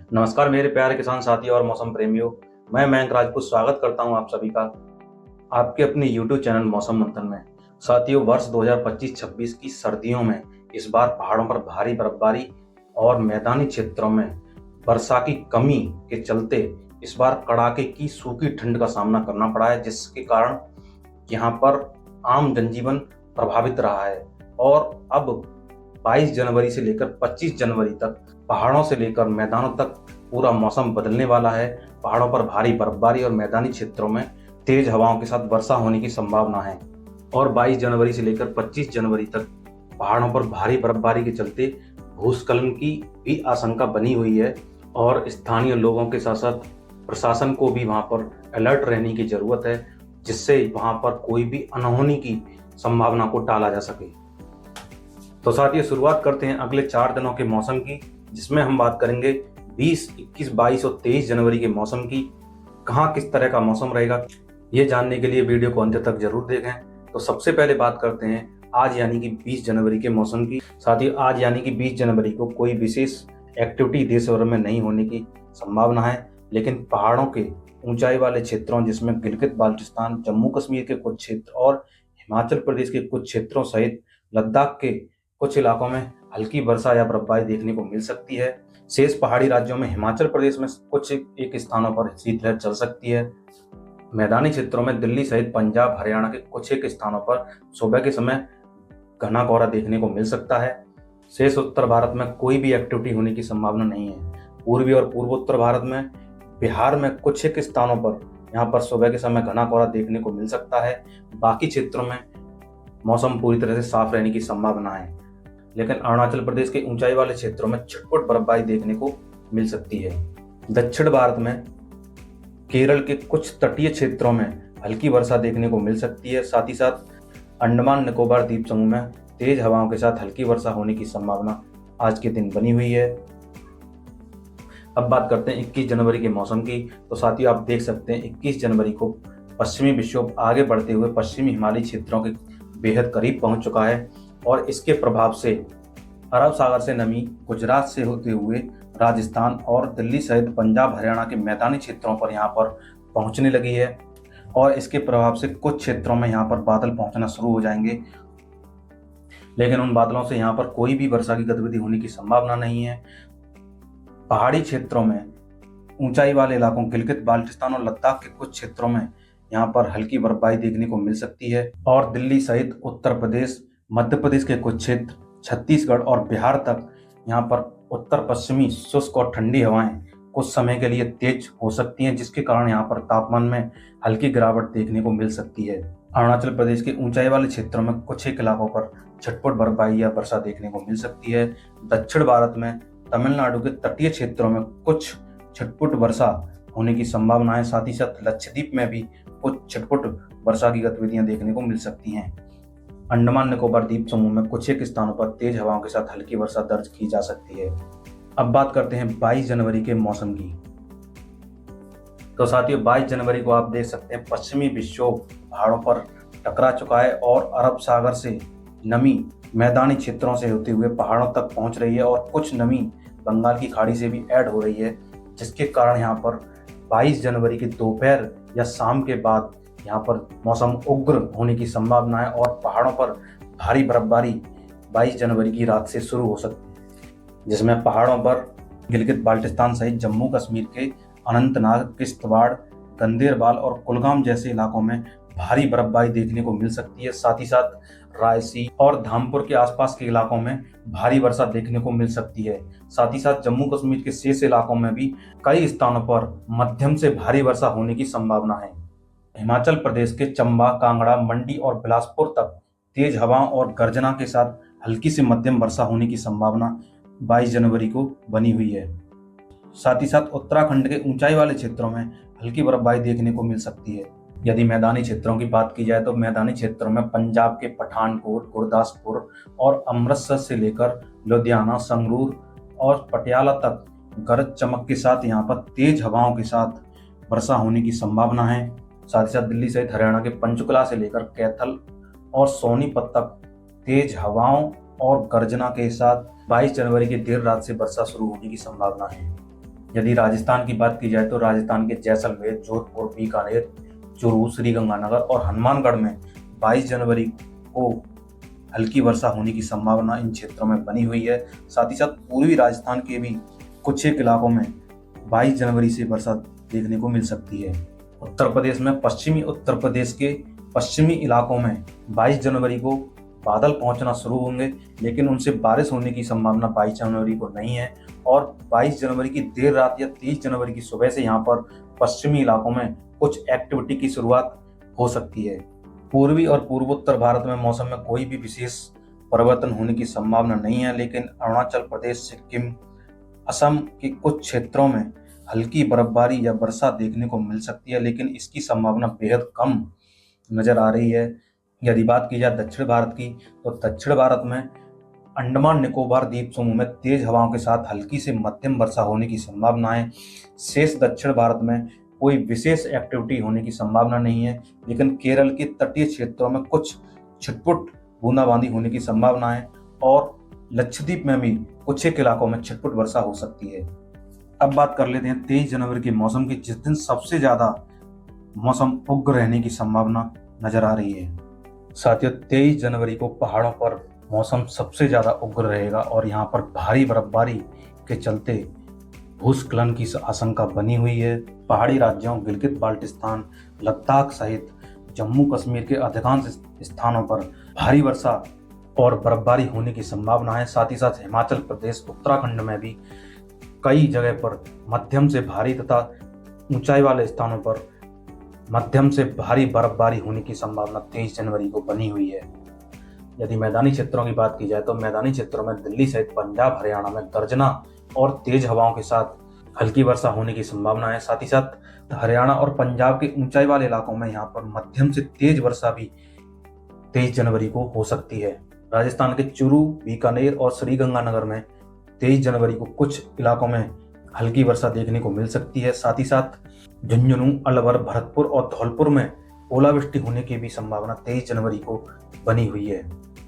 नमस्कार मेरे प्यारे किसान साथी और मौसम प्रेमियों। मैं मयंक राजपूत स्वागत करता हूं आप सभी का आपके अपने YouTube चैनल मौसम मंथन में। साथियों, वर्ष 2025-26 की सर्दियों में इस बार पहाड़ों पर भारी बर्फबारी और मैदानी क्षेत्रों में वर्षा की कमी के चलते इस बार कड़ाके की सूखी ठंड का सामना करना पड़ा है, जिसके कारण यहाँ पर आम जनजीवन प्रभावित रहा है। और अब 22 जनवरी से लेकर 25 जनवरी तक पहाड़ों से लेकर मैदानों तक पूरा मौसम बदलने वाला है। पहाड़ों पर भारी बर्फबारी और मैदानी क्षेत्रों में तेज हवाओं के साथ वर्षा होने की संभावना है। और 22 जनवरी से लेकर 25 जनवरी तक पहाड़ों पर भारी बर्फबारी के चलते भूस्खलन की भी आशंका बनी हुई है। और स्थानीय लोगों के साथ साथ प्रशासन को भी वहां पर अलर्ट रहने की जरूरत है, जिससे वहां पर कोई भी अनहोनी की संभावना को टाला जा सके। तो साथियों, शुरुआत करते हैं अगले 4 दिनों के मौसम की, जिसमें हम बात करेंगे 20, 21, 22 और 23 जनवरी के मौसम की। कहाँ किस तरह का मौसम रहेगा, ये जानने के लिए वीडियो को अंत तक जरूर देखें। तो सबसे पहले बात करते हैं आज यानी कि 20 जनवरी के मौसम की। साथियों, आज यानी कि 20 जनवरी को कोई विशेष एक्टिविटी देश भर में नहीं होने की संभावना है, लेकिन पहाड़ों के ऊंचाई वाले क्षेत्रों जिसमें गिलगित बाल्टिस्तान, जम्मू कश्मीर के कुछ क्षेत्र और हिमाचल प्रदेश के कुछ क्षेत्रों सहित लद्दाख के कुछ इलाकों में हल्की वर्षा या बर्फबारी देखने को मिल सकती है। शेष पहाड़ी राज्यों में हिमाचल प्रदेश में कुछ एक स्थानों पर शीतलहर चल सकती है। मैदानी क्षेत्रों में दिल्ली सहित पंजाब, हरियाणा के कुछ एक स्थानों पर सुबह के समय घना कोहरा देखने को मिल सकता है। शेष उत्तर भारत में कोई भी एक्टिविटी होने की संभावना नहीं है। पूर्वी और पूर्वोत्तर भारत में, बिहार में कुछ एक स्थानों पर यहाँ पर सुबह के समय घना कोहरा देखने को मिल सकता है। बाकी क्षेत्रों में मौसम पूरी तरह से साफ रहने की संभावना है, लेकिन अरुणाचल प्रदेश के ऊंचाई वाले क्षेत्रों में छिटपुट बर्फबारी देखने को मिल सकती है। दक्षिण भारत में केरल के कुछ तटीय क्षेत्रों में हल्की वर्षा देखने को मिल सकती है। साथ ही साथ अंडमान निकोबार द्वीप समूह में तेज हवाओं के साथ हल्की वर्षा होने की संभावना आज के दिन बनी हुई है। अब बात करते हैं 21 जनवरी के मौसम की। तो साथियों, आप देख सकते हैं 21 जनवरी को पश्चिमी विक्षोभ आगे बढ़ते हुए पश्चिमी हिमालयी क्षेत्रों के बेहद करीब पहुंच चुका है, और इसके प्रभाव से अरब सागर से नमी गुजरात से होते हुए राजस्थान और दिल्ली सहित पंजाब, हरियाणा के मैदानी क्षेत्रों पर यहाँ पर पहुंचने लगी है। और इसके प्रभाव से कुछ क्षेत्रों में यहाँ पर बादल पहुंचना शुरू हो जाएंगे, लेकिन उन बादलों से यहाँ पर कोई भी वर्षा की गतिविधि होने की संभावना नहीं है। पहाड़ी क्षेत्रों में, ऊंचाई वाले इलाकों गिलगित बाल्टिस्तान और लद्दाख के कुछ क्षेत्रों में यहाँ पर हल्की बर्फबारी देखने को मिल सकती है। और दिल्ली सहित उत्तर प्रदेश, मध्य प्रदेश के कुछ क्षेत्र, छत्तीसगढ़ और बिहार तक यहाँ पर उत्तर पश्चिमी शुष्क और ठंडी हवाएं कुछ समय के लिए तेज हो सकती हैं, जिसके कारण यहाँ पर तापमान में हल्की गिरावट देखने को मिल सकती है। अरुणाचल प्रदेश के ऊंचाई वाले क्षेत्रों में कुछ एक इलाकों पर छिटपुट बर्फबारी या वर्षा देखने को मिल सकती है। दक्षिण भारत में तमिलनाडु के तटीय क्षेत्रों में कुछ छिटपुट वर्षा होने की संभावना है। साथ ही साथ लक्षद्वीप में भी कुछ छिटपुट वर्षा की गतिविधियां देखने को मिल सकती हैं। अंडमान निकोबार द्वीप समूह में कुछ एक स्थानों पर तेज हवाओं के साथ हल्की वर्षा दर्ज की जा सकती है। अब बात करते हैं 22 जनवरी के मौसम की। तो साथियों, 22 जनवरी को आप देख सकते हैं पश्चिमी विक्षोभ पहाड़ों पर टकरा चुका है और अरब सागर से नमी मैदानी क्षेत्रों से होते हुए पहाड़ों तक पहुंच रही है, और कुछ नमी बंगाल की खाड़ी से भी ऐड हो रही है, जिसके कारण यहाँ पर 22 जनवरी की दोपहर या शाम के बाद यहाँ पर मौसम उग्र होने की संभावना है, और पहाड़ों पर भारी बर्फबारी 22 जनवरी की रात से शुरू हो सकती है, जिसमें पहाड़ों पर गिलगित बाल्टिस्तान सहित जम्मू कश्मीर के अनंतनाग, किश्तवाड़, गंदेरबाल और कुलगाम जैसे इलाकों में भारी बर्फबारी देखने को मिल सकती है। साथ ही साथ रायसी और धामपुर के आसपास के इलाकों में भारी वर्षा देखने को मिल सकती है। साथ ही साथ जम्मू कश्मीर के शेष इलाकों में भी कई स्थानों पर मध्यम से भारी वर्षा होने की संभावना है। हिमाचल प्रदेश के चंबा, कांगड़ा, मंडी और बिलासपुर तक तेज हवाओं और गर्जना के साथ हल्की से मध्यम वर्षा होने की संभावना 22 जनवरी को बनी हुई है। साथ ही साथ उत्तराखंड के ऊंचाई वाले क्षेत्रों में हल्की बर्फबारी देखने को मिल सकती है। यदि मैदानी क्षेत्रों की बात की जाए तो मैदानी क्षेत्रों में पंजाब के पठानकोट, गुरदासपुर और अमृतसर से लेकर लुधियाना, संगरूर और पटियाला तक गरज चमक के साथ यहाँ पर तेज हवाओं के साथ वर्षा होने की संभावना है। साथ ही साथ दिल्ली सहित हरियाणा के पंचकुला से लेकर कैथल और सोनीपत तक तेज हवाओं और गर्जना के साथ 22 जनवरी की देर रात से वर्षा शुरू होने की संभावना है। यदि राजस्थान की बात की जाए तो राजस्थान के जैसलमेर, जोधपुर, बीकानेर, चूरू, श्रीगंगानगर और हनुमानगढ़ में 22 जनवरी को हल्की वर्षा होने की संभावना इन क्षेत्रों में बनी हुई है। साथ ही साथ पूर्वी राजस्थान के भी कुछ एक इलाकों में 22 जनवरी से वर्षा देखने को मिल सकती है। उत्तर प्रदेश में पश्चिमी उत्तर प्रदेश के पश्चिमी इलाकों में 22 जनवरी को बादल पहुंचना शुरू होंगे, लेकिन उनसे बारिश होने की संभावना 22 जनवरी को नहीं है और 22 जनवरी की देर रात या 30 जनवरी की सुबह से यहाँ पर पश्चिमी इलाकों में कुछ एक्टिविटी की शुरुआत हो सकती है। पूर्वी और पूर्वोत्तर भारत में मौसम में कोई भी विशेष परिवर्तन होने की संभावना नहीं है, लेकिन अरुणाचल प्रदेश, सिक्किम, असम के कुछ क्षेत्रों में हल्की बर्फबारी या वर्षा देखने को मिल सकती है, लेकिन इसकी संभावना बेहद कम नजर आ रही है। यदि बात की जाए दक्षिण भारत की, तो दक्षिण भारत में अंडमान निकोबार द्वीप समूह में तेज हवाओं के साथ हल्की से मध्यम वर्षा होने की संभावना है। शेष दक्षिण भारत में कोई विशेष एक्टिविटी होने की संभावना नहीं है, लेकिन केरल के तटीय क्षेत्रों में कुछ छिटपुट बूंदाबांदी होने की संभावना है और लक्षद्वीप में भी कुछ एक इलाकों में छिटपुट वर्षा हो सकती है। अब बात कर लेते हैं 23 जनवरी के मौसम की, जिस दिन सबसे ज्यादा मौसम उग्र रहने की संभावना नजर आ रही है। साथियों, 23 जनवरी को पहाड़ों पर मौसम सबसे ज्यादा उग्र रहेगा और यहाँ पर भारी बर्फबारी के चलते भूस्खलन की आशंका बनी हुई है। पहाड़ी राज्यों गिलगित बाल्टिस्तान, लद्दाख सहित जम्मू कश्मीर के अधिकांश स्थानों पर भारी वर्षा और बर्फबारी होने की संभावना है। साथ ही साथ हिमाचल प्रदेश, उत्तराखंड में भी कई जगह पर मध्यम से भारी तथा ऊंचाई वाले स्थानों पर मध्यम से भारी बर्फबारी होने की संभावना 23 जनवरी को बनी हुई है। यदि मैदानी क्षेत्रों की बात की जाए तो मैदानी क्षेत्रों में दिल्ली सहित पंजाब, हरियाणा में गर्जना और तेज हवाओं के साथ हल्की वर्षा होने की संभावना है। साथ ही साथ हरियाणा और पंजाब के ऊंचाई वाले इलाकों में यहाँ पर मध्यम से तेज वर्षा भी 23 जनवरी को हो सकती है। राजस्थान के चूरू, बीकानेर और श्रीगंगानगर में 23 जनवरी को कुछ इलाकों में हल्की वर्षा देखने को मिल सकती है। साथ ही साथ झुंझुनू, अलवर, भरतपुर और धौलपुर में ओलावृष्टि होने की भी संभावना 23 जनवरी को बनी हुई है।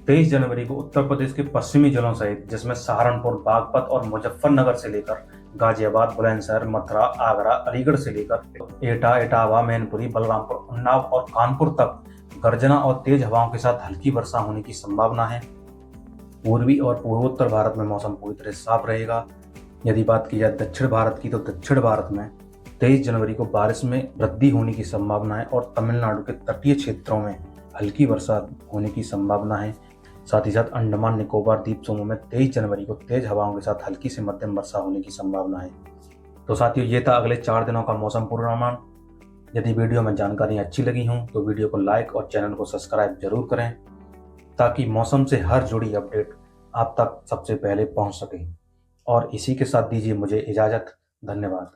23 जनवरी को उत्तर प्रदेश के पश्चिमी जिलों सहित जिसमें सहारनपुर, बागपत और मुजफ्फरनगर से लेकर गाजियाबाद, बुलंदशहर, मथुरा, आगरा, अलीगढ़ से लेकर एटा, इटावा, मैनपुरी, बलरामपुर, उन्नाव और कानपुर तक गर्जना और तेज हवाओं के साथ हल्की वर्षा होने की संभावना है। पूर्वी और पूर्वोत्तर भारत में मौसम पूरी तरह साफ रहेगा। यदि बात की जाए दक्षिण भारत की, तो दक्षिण भारत में 23 जनवरी को बारिश में वृद्धि होने की संभावना है और तमिलनाडु के तटीय क्षेत्रों में हल्की वर्षा होने की संभावना है। साथ ही साथ अंडमान निकोबार द्वीप समूह में 23 जनवरी को तेज हवाओं के साथ हल्की से मध्यम वर्षा होने की संभावना है। तो साथियों, ये था अगले 4 दिनों का मौसम पूर्वानुमान। यदि वीडियो में जानकारी अच्छी लगी हो तो वीडियो को लाइक और चैनल को सब्सक्राइब जरूर करें, ताकि मौसम से हर जुड़ी अपडेट आप तक सबसे पहले पहुंच सके। और इसी के साथ दीजिए मुझे इजाजत। धन्यवाद।